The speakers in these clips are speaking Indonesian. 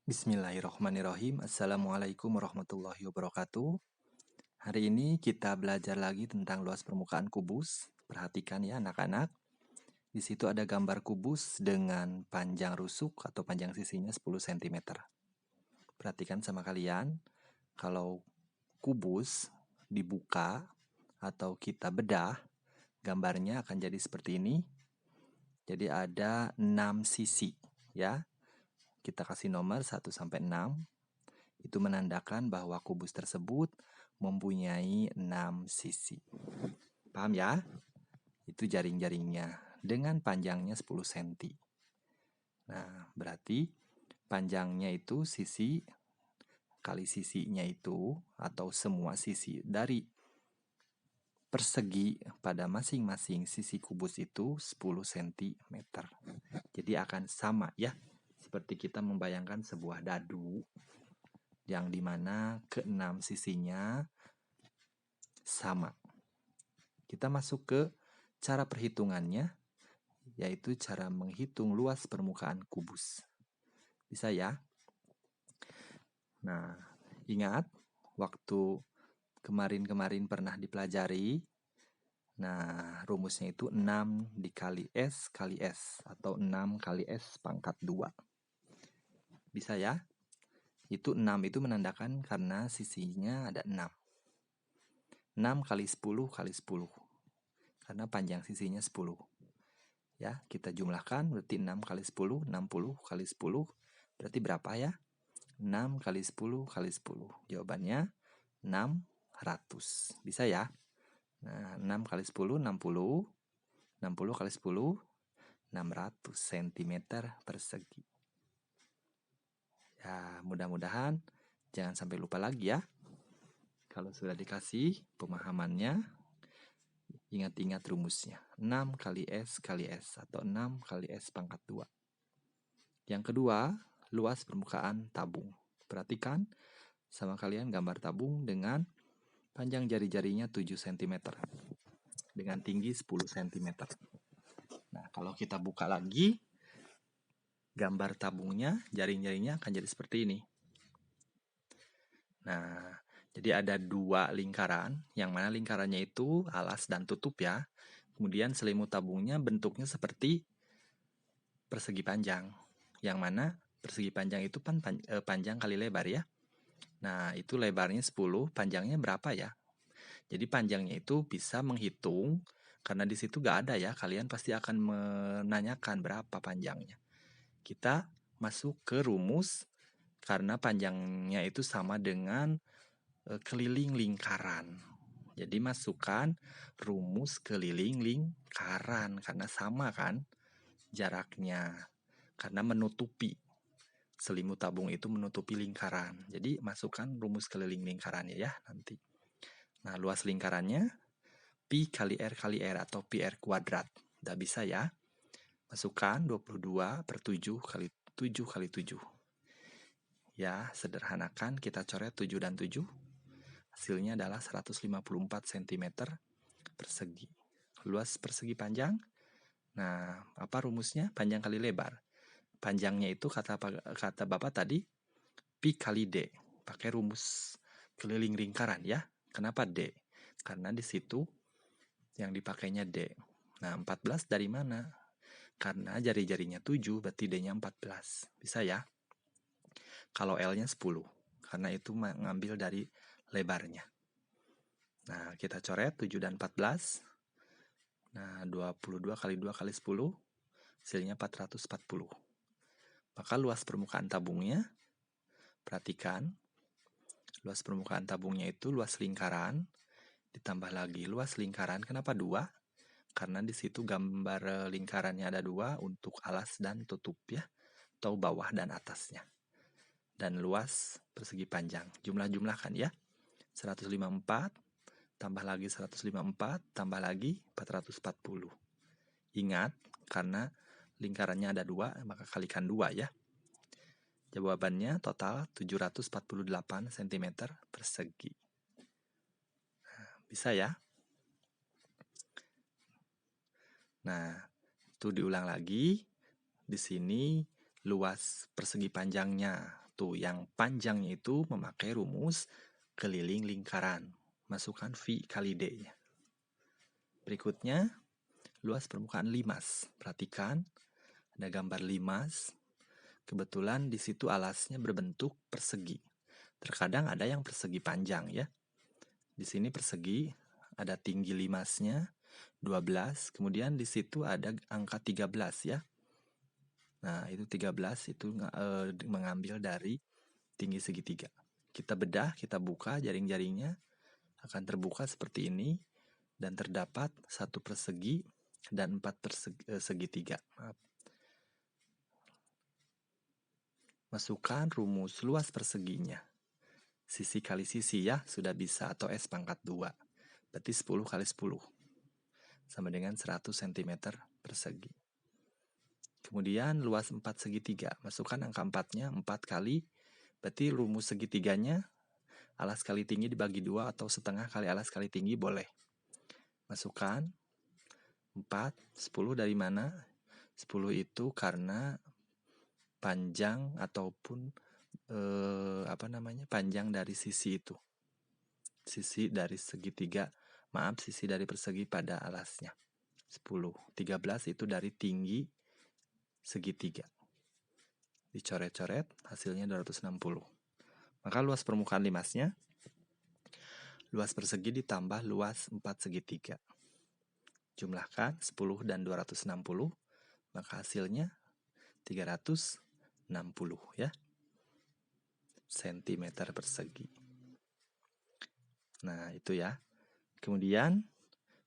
Bismillahirrahmanirrahim. Assalamualaikum warahmatullahi wabarakatuh. Hari ini kita belajar lagi tentang luas permukaan kubus. Perhatikan ya anak-anak. Di situ ada gambar kubus dengan panjang rusuk atau panjang sisinya 10 cm. Perhatikan sama kalian, kalau kubus dibuka atau kita bedah, gambarnya akan jadi seperti ini. Jadi ada 6 sisi ya. Kita kasih nomor 1 sampai 6. Itu menandakan bahwa kubus tersebut mempunyai 6 sisi. Paham ya? Itu jaring-jaringnya dengan panjangnya 10 cm. Nah, berarti panjangnya itu sisi kali sisinya itu atau semua sisi dari persegi pada masing-masing sisi kubus itu 10 cm. Jadi akan sama ya, seperti kita membayangkan sebuah dadu yang dimana keenam sisinya sama. Kita masuk ke cara perhitungannya, yaitu cara menghitung luas permukaan kubus. Bisa ya? Nah, ingat waktu kemarin-kemarin pernah dipelajari. Nah, rumusnya itu 6 dikali S kali S atau 6 kali S pangkat 2. Bisa ya? Itu 6 itu menandakan karena sisinya ada 6. 6 kali 10 kali 10. Karena panjang sisinya 10. Ya, kita jumlahkan berarti 6 kali 10, 60 kali 10. Berarti berapa ya? 6 kali 10 kali 10. Jawabannya 600. Bisa ya? Nah, 6 kali 10, 60. 60 kali 10, 600 cm persegi. Ya, mudah-mudahan jangan sampai lupa lagi ya. Kalau sudah dikasih pemahamannya, ingat-ingat rumusnya. 6 kali S kali S atau 6 kali S pangkat 2. Yang kedua, luas permukaan tabung. Perhatikan sama kalian gambar tabung dengan panjang jari-jarinya 7 cm. Dengan tinggi 10 cm. Nah, kalau kita buka lagi, gambar tabungnya, jaring-jaringnya akan jadi seperti ini. Nah, jadi ada 2 lingkaran, yang mana lingkarannya itu alas dan tutup ya. Kemudian selimut tabungnya bentuknya seperti persegi panjang, yang mana persegi panjang itu panjang kali lebar ya. Nah, itu lebarnya 10, panjangnya berapa ya? Jadi panjangnya itu bisa menghitung, karena di situ gak ada ya, kalian pasti akan menanyakan berapa panjangnya. Kita masuk ke rumus, karena panjangnya itu sama dengan keliling lingkaran. Jadi masukkan rumus keliling lingkaran, karena sama kan jaraknya. Karena menutupi, selimut tabung itu menutupi lingkaran. Jadi masukkan rumus keliling lingkarannya ya nanti. Nah, luas lingkarannya pi kali R atau pi R kuadrat. Udah bisa ya. Masukkan 22 per 7 kali 7 kali 7. Ya, sederhanakan kita coret 7 dan 7. Hasilnya adalah 154 cm persegi. Luas persegi panjang. Nah, apa rumusnya? Panjang kali lebar. Panjangnya itu kata Bapak tadi pi kali D. Pakai rumus keliling lingkaran ya. Kenapa D? Karena di situ yang dipakainya D. Nah, 14 dari mana? Karena jari-jarinya 7, berarti D-nya 14. Bisa ya? Kalau L-nya 10. Karena itu mengambil dari lebarnya. Nah, kita coret 7 dan 14. Nah, 22 kali 2 kali 10. Hasilnya 440. Maka luas permukaan tabungnya, perhatikan, luas permukaan tabungnya itu luas lingkaran, ditambah lagi luas lingkaran. Kenapa 2? Karena di situ gambar lingkarannya ada 2 untuk alas dan tutup ya, atau bawah dan atasnya. Dan luas persegi panjang. Jumlah-jumlahkan ya. 154, tambah lagi 154, tambah lagi 440. Ingat, karena lingkarannya ada 2, maka kalikan 2 ya. Jawabannya total 748 cm persegi. Nah, bisa ya? Nah, itu diulang lagi. Di sini luas persegi panjangnya. Tuh, yang panjangnya itu memakai rumus keliling lingkaran. Masukkan V kali D-nya. Berikutnya, luas permukaan limas. Perhatikan, ada gambar limas. Kebetulan di situ alasnya berbentuk persegi. Terkadang ada yang persegi panjang ya. Di sini persegi, ada tinggi limasnya 12, kemudian di situ ada angka 13 ya. Nah, itu 13 itu mengambil dari tinggi segitiga. Kita bedah, kita buka jaring-jaringnya, akan terbuka seperti ini, dan terdapat 1 persegi dan 4 segitiga. Maaf. Masukkan rumus luas perseginya. Sisi kali sisi ya, sudah bisa, atau S pangkat 2. Berarti 10 kali 10. Sama dengan 100 cm persegi. Kemudian luas 4 segitiga. Masukkan angka 4-nya, 4 kali. Berarti rumus segitiganya, alas kali tinggi dibagi 2 atau setengah kali alas kali tinggi boleh. Masukkan 4, 10 dari mana? 10 itu karena panjang ataupun panjang dari sisi itu. Sisi dari segitiga, sisi dari persegi pada alasnya. 10. 13 itu dari tinggi segitiga. Dicoret-coret, hasilnya 260. Maka luas permukaan limasnya, luas persegi ditambah luas 4 segitiga. Jumlahkan 10 dan 260, maka hasilnya 360 ya. Sentimeter persegi. Nah, itu ya. Kemudian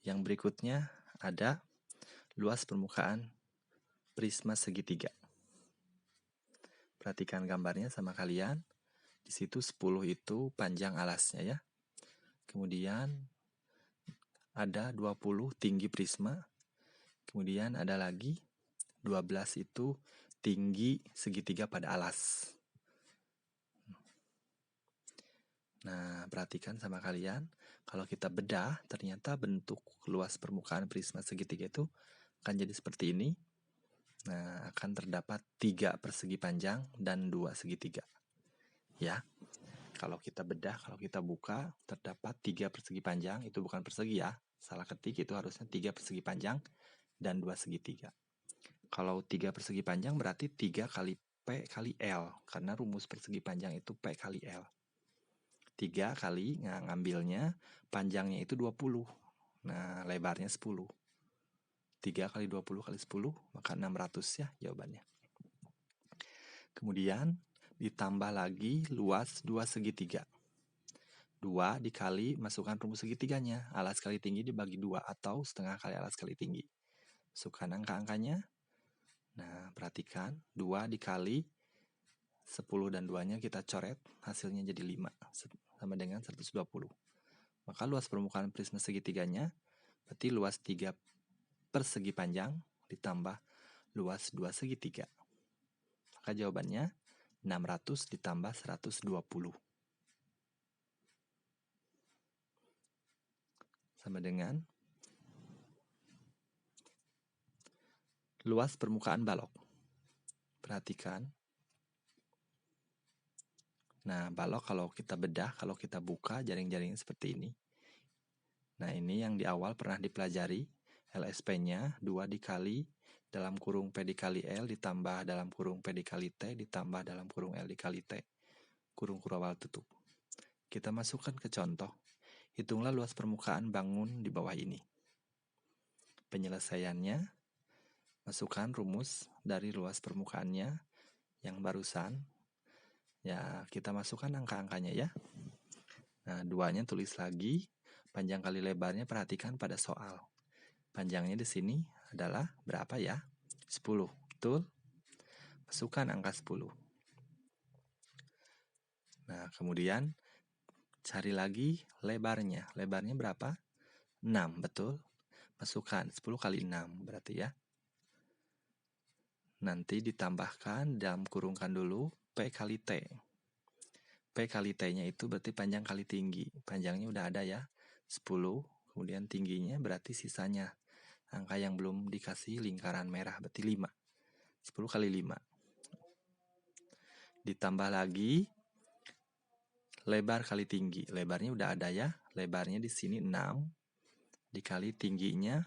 yang berikutnya ada luas permukaan prisma segitiga. Perhatikan gambarnya sama kalian. Di situ 10 itu panjang alasnya ya. Kemudian ada 20 tinggi prisma. Kemudian ada lagi 12 itu tinggi segitiga pada alas. Nah, perhatikan sama kalian. Kalau kita bedah, ternyata bentuk luas permukaan prisma segitiga itu akan jadi seperti ini. Nah, akan terdapat 3 persegi panjang dan 2 segitiga. Ya, kalau kita bedah, kalau kita buka, terdapat 3 persegi panjang. Itu bukan persegi ya, salah ketik, itu harusnya 3 persegi panjang dan 2 segitiga. Kalau 3 persegi panjang berarti 3 kali P kali L, karena rumus persegi panjang itu P kali L. 3 kali, ngambilnya panjangnya itu 20. Nah, lebarnya 10. 3 kali 20 kali 10, maka 600 ya jawabannya. Kemudian ditambah lagi luas 2 segitiga. 2 dikali, masukkan rumus segitiganya. Alas kali tinggi dibagi 2 atau setengah kali alas kali tinggi. Masukkan angka-angkanya. Nah, perhatikan. 2 dikali 10 dan 2-nya kita coret. Hasilnya jadi 5. Sama dengan 120. Maka luas permukaan prisma segitiganya berarti luas 3 persegi panjang ditambah luas 2 segitiga. Maka jawabannya 600 ditambah 120. Sama dengan luas permukaan balok. Perhatikan. Nah, balok kalau kita bedah, kalau kita buka jaring-jaringnya seperti ini. Nah, ini yang di awal pernah dipelajari. LSP-nya 2 dikali dalam kurung P dikali L ditambah dalam kurung P dikali T ditambah dalam kurung L dikali T. Kurung kurawal tutup. Kita masukkan ke contoh. Hitunglah luas permukaan bangun di bawah ini. Penyelesaiannya, masukkan rumus dari luas permukaannya yang barusan. Ya, kita masukkan angka-angkanya ya. Nah, 2-nya tulis lagi. Panjang kali lebarnya perhatikan pada soal. Panjangnya di sini adalah berapa ya? 10. Betul? Masukkan angka 10. Nah, kemudian cari lagi lebarnya. Lebarnya berapa? 6, betul? Masukkan 10 kali 6 berarti ya. Nanti ditambahkan dalam kurungkan dulu P kali T. P kali T-nya itu berarti panjang kali tinggi. Panjangnya udah ada ya, 10. Kemudian tingginya berarti sisanya. Angka yang belum dikasih lingkaran merah berarti 5. 10 kali 5. Ditambah lagi lebar kali tinggi. Lebarnya udah ada ya. Lebarnya di sini 6 dikali tingginya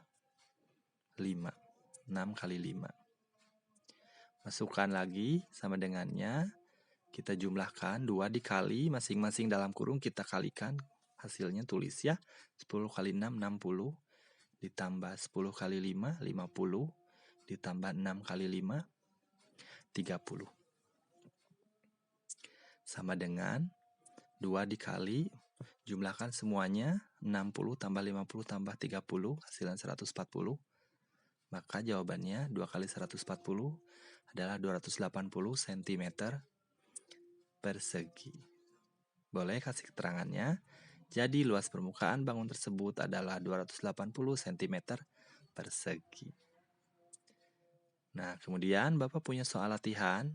5. 6 kali 5. Masukkan lagi sama dengannya. Kita jumlahkan 2 dikali masing-masing dalam kurung kita kalikan. Hasilnya tulis ya. 10 kali 6, 60. Ditambah 10 kali 5, 50. Ditambah 6 kali 5, 30. Sama dengan 2 dikali, jumlahkan semuanya, 60 tambah 50 tambah 30, hasilnya 140. Maka jawabannya 2 kali 140 adalah 280 cm persegi. Boleh kasih keterangannya? Jadi luas permukaan bangun tersebut adalah 280 cm persegi. Nah, kemudian Bapak punya soal latihan,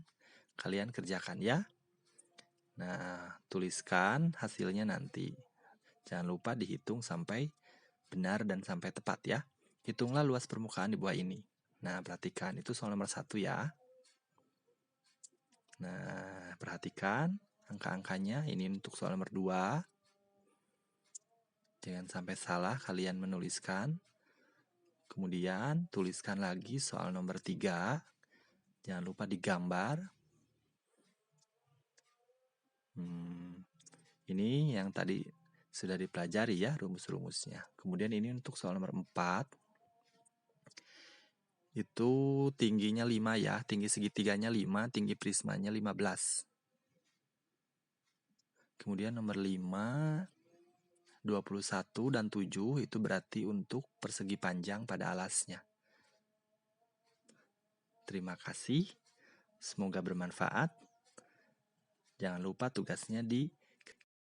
kalian kerjakan ya. Nah, tuliskan hasilnya nanti. Jangan lupa dihitung sampai benar dan sampai tepat ya. Hitunglah luas permukaan di buah ini. Nah, perhatikan, itu soal nomor 1 ya. Nah, perhatikan angka-angkanya. Ini untuk soal nomor 2. Jangan sampai salah kalian menuliskan. Kemudian, tuliskan lagi soal nomor 3. Jangan lupa digambar. Ini yang tadi sudah dipelajari ya rumus-rumusnya. Kemudian ini untuk soal nomor 4. Itu tingginya 5 ya, tinggi segitiganya 5, tinggi prismanya 15. Kemudian nomor 5, 21 dan 7 itu berarti untuk persegi panjang pada alasnya. Terima kasih, semoga bermanfaat. Jangan lupa tugasnya di